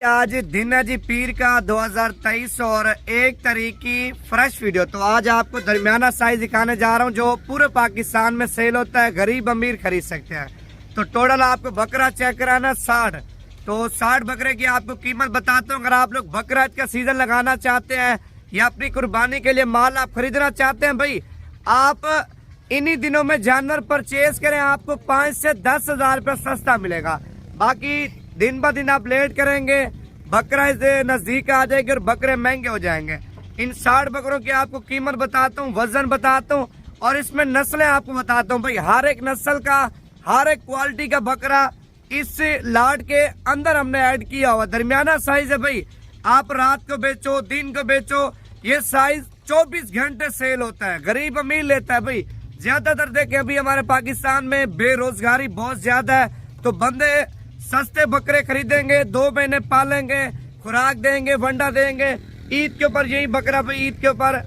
आज दिन है जी पीर का 2023 और 1 तारीख की फ्रेश वीडियो। तो आज आपको दरमियाना साइज दिखाने जा रहा हूँ जो पूरे पाकिस्तान में सेल होता है, गरीब अमीर खरीद सकते हैं। तो टोटल आपको बकरा चेक कराना 60। तो 60 बकरे की आपको कीमत बताता हूँ। अगर आप लोग बकरा का सीजन लगाना चाहते हैं या अपनी कुर्बानी के लिए माल आप खरीदना चाहते हैं, भाई आप इन्हीं दिनों में जानवर परचेज करें, आपको 5 से 10 हजार रुपये सस्ता मिलेगा। बाकी दिन ब दिन आप लेट करेंगे, बकरा से नजदीक आ जाएगी और बकरे महंगे हो जाएंगे। इन 60 बकरों की आपको कीमत बताता हूँ, वजन बताता हूँ और इसमें नस्लें आपको बताता हूँ। भाई हर एक नस्ल का, हर एक क्वालिटी का बकरा इस लाट के अंदर हमने ऐड किया हुआ। दरमियाना साइज है भाई, आप रात को बेचो, दिन को बेचो, ये साइज 24 घंटे सेल होता है। गरीब अमीर लेता है भाई। ज्यादातर देखें अभी हमारे पाकिस्तान में बेरोजगारी बहुत ज्यादा है, तो बंदे सस्ते बकरे खरीदेंगे, 2 महीने पालेंगे, खुराक देंगे, वंडा देंगे। ईद के ऊपर यही बकरा भाई, ईद के ऊपर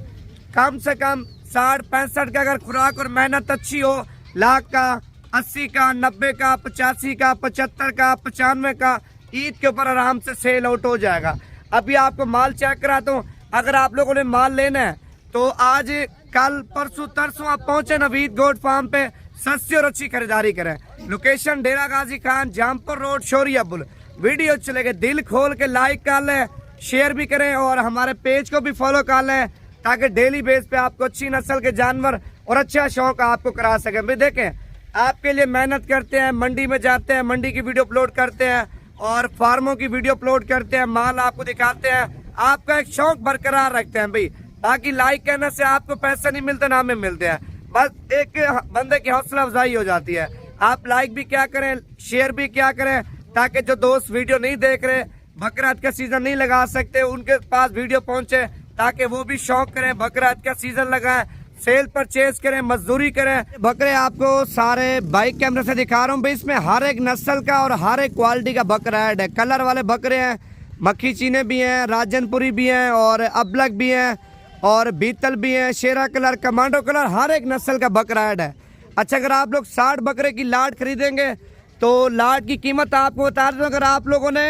कम से कम 60-65 का अगर खुराक और मेहनत अच्छी हो, लाख का, 80 का, 90 का, 85 का, 75 का, 95 का ईद के ऊपर आराम से सेल आउट हो जाएगा। अभी आपको माल चेक कराता हूँ। अगर आप लोगों ने माल लेना है तो आज कल परसों तरसों आप पहुंचे नवीद गोट फार्म पे, सस्ती और अच्छी खरीदारी करें। लोकेशन डेरा गाजी खान, जामपुर रोड, शोरिया बुल। वीडियो चलेगा दिल खोल के लाइक कर लें, शेयर भी करें और हमारे पेज को भी फॉलो कर लें ताकि डेली बेस पे आपको अच्छी नस्ल के जानवर और अच्छा शौक आपको करा सकें। भाई देखें, आपके लिए मेहनत करते हैं, मंडी में जाते हैं, मंडी की वीडियो अपलोड करते हैं और फार्मों की वीडियो अपलोड करते हैं, माल आपको दिखाते हैं, आपका एक शौक बरकरार रखते हैं भाई। बाकी लाइक करने से आपको पैसे नहीं मिलते, ना हमें मिलते हैं, बस एक बंदे की हौसला अफजाई हो जाती है। आप लाइक भी क्या करें, शेयर भी क्या करें, ताकि जो दोस्त वीडियो नहीं देख रहे, बकरा का सीजन नहीं लगा सकते, उनके पास वीडियो पहुंचे ताकि वो भी शौक करें, बकरा का सीजन लगाए, सेल परचेज करें, मजदूरी करें। बकरे आपको सारे बाइक कैमरे से दिखा रहा हूँ भाई। इसमें हर एक नस्ल का और हर एक क्वालिटी का बकरा ऐड है। कलर वाले बकरे हैं, मक्खी चीने भी हैं, राजनपुरी भी हैं और अबलग भी हैं और बीतल भी है, शेरा कलर, कमांडो कलर, हर एक नस्ल का बकरा ऐड है। अच्छा, अगर आप लोग 60 बकरे की लाट खरीदेंगे तो लाट की कीमत आपको बता दूं। अगर आप लोगों ने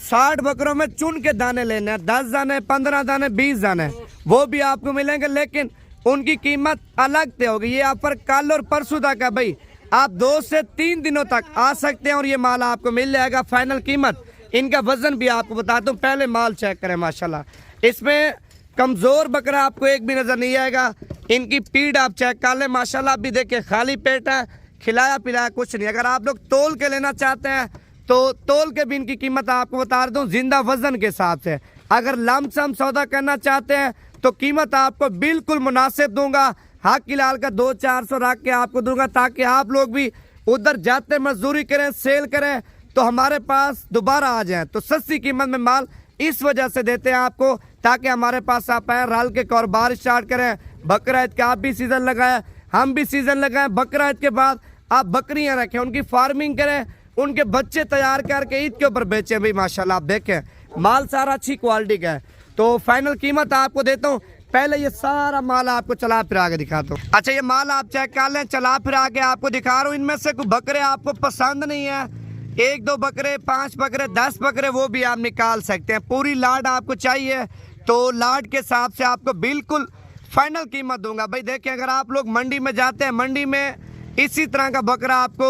60 बकरों में चुन के दाने लेने हैं, 10 दाने, 15 दाने, 20 दाने, वो भी आपको मिलेंगे, लेकिन उनकी कीमत अलग से होगी। ये आप पर कल और परसों तक है भाई, आप 2 से 3 दिनों तक आ सकते हैं और ये माल आपको मिल जाएगा। फाइनल कीमत, इनका वजन भी आपको बताता हूँ। पहले माल चेक करें, माशाल्लाह इसमें कमजोर बकरा आपको एक भी नजर नहीं आएगा। इनकी पीठ आप चेक कर लें, माशाल्लाह भी देखिए खाली पेट है, खिलाया पिलाया कुछ नहीं। अगर आप लोग तोल के लेना चाहते हैं तो तोल के भी इनकी कीमत आपको बता दूं जिंदा वजन के हिसाब से। अगर लमसम सौदा करना चाहते हैं तो कीमत आपको बिल्कुल मुनासिब दूंगा। हक किलाल का 200-400 रख के आपको दूंगा ताकि आप लोग भी उधर जाते मजदूरी करें, सेल करें तो हमारे पास दोबारा आ जाए। तो सस्ती कीमत में माल इस वजह से देते हैं आपको ताकि हमारे पास आप आए, रल के कारोबार स्टार्ट करें। बकरा ईद का आप भी सीजन लगाएं, हम भी सीजन लगाएं। बकरा ईद के बाद आप बकरियां रखें, उनकी फार्मिंग करें, उनके बच्चे तैयार करके ईद के ऊपर बेचें भाई। माशाल्लाह आप देखें माल सारा अच्छी क्वालिटी का है। तो फाइनल कीमत आपको देता हूँ। पहले ये सारा माल आपको चला फिरा के दिखाता हूँ। अच्छा, ये माल आप चेक कर लें, चला फिरा के आपको दिखा रहा हूँ। इनमें से कोई बकरे आपको पसंद नहीं है, 1-2 बकरे, 5 बकरे, 10 बकरे, वो भी आप निकाल सकते हैं। पूरी लाट आपको चाहिए तो लाट के हिसाब से आपको बिल्कुल फाइनल कीमत दूंगा भाई। देखिए, अगर आप लोग मंडी में जाते हैं, मंडी में इसी तरह का बकरा आपको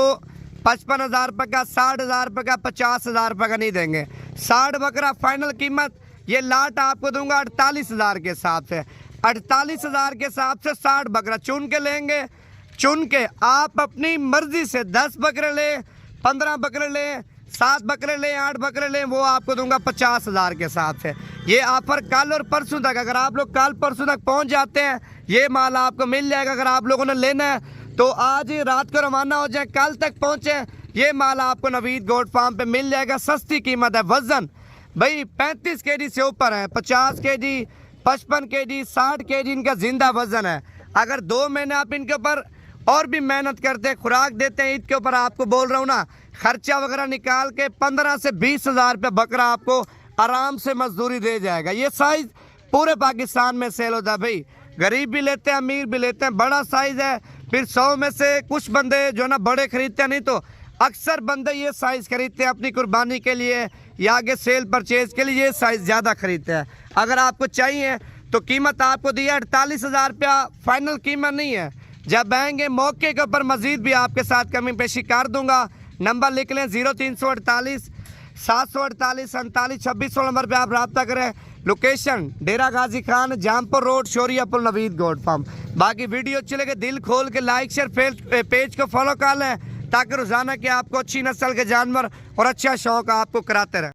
55 हजार रुपये का, 60 हजार रुपये का, 50 हजार रुपये का नहीं देंगे। 60 बकरा फाइनल कीमत, ये लाट आपको दूंगा 48 हजार के हिसाब से। 48 हजार के हिसाब से 60 बकरा चुन के लेंगे। चुन के आप अपनी मर्जी से 10 बकरे ले, 15 बकरे ले, 7 बकरे ले, 8 बकरे ले, वो आपको दूंगा 50 हजार के हिसाब से। ये ऑफर कल और परसों तक, अगर आप लोग कल परसों तक पहुंच जाते हैं ये माल आपको मिल जाएगा। अगर आप लोगों ने लेना है तो आज रात को रवाना हो जाए, कल तक पहुंचे, ये माल आपको नवीद गोट फार्म पे मिल जाएगा। सस्ती कीमत है। वजन भाई 35 kg से ऊपर है, 50 kg, 55 kg, 60 kg इनका जिंदा वजन है। अगर 2 महीने आप इनके ऊपर और भी मेहनत करते हैं, खुराक देते हैं, ईद के ऊपर आपको बोल रहा हूँ ना, खर्चा वगैरह निकाल के 15 से 20 हजार रुपये बकरा आपको आराम से मजदूरी दे जाएगा। ये साइज पूरे पाकिस्तान में सेल होता है भाई। गरीब भी लेते हैं, अमीर भी लेते हैं। बड़ा साइज है, फिर 100 में से कुछ बंदे जो ना बड़े खरीदते हैं, नहीं तो अक्सर बंदे ये साइज़ खरीदते हैं अपनी कुर्बानी के लिए या आगे सेल परचेज के लिए, ये साइज़ ज़्यादा खरीदते हैं। अगर आपको चाहिए तो कीमत आपको दी है 48,000 रुपया, फाइनल कीमत नहीं है। जब आएंगे मौके के ऊपर मजीद भी आपके साथ कमी पेशी कर दूंगा। नंबर लिख लें 0348 748 47 26 नंबर पे आप रब्ता करें। लोकेशन डेरा गाजी खान, जामपुर रोड, शोरिया पुल, नवीद गोट फार्म। बाकी वीडियो चलेगा दिल खोल के लाइक शेयर पेज को फॉलो कर लें ताकि रोजाना के आपको अच्छी नस्ल के जानवर और अच्छा शौक आपको कराते रहे।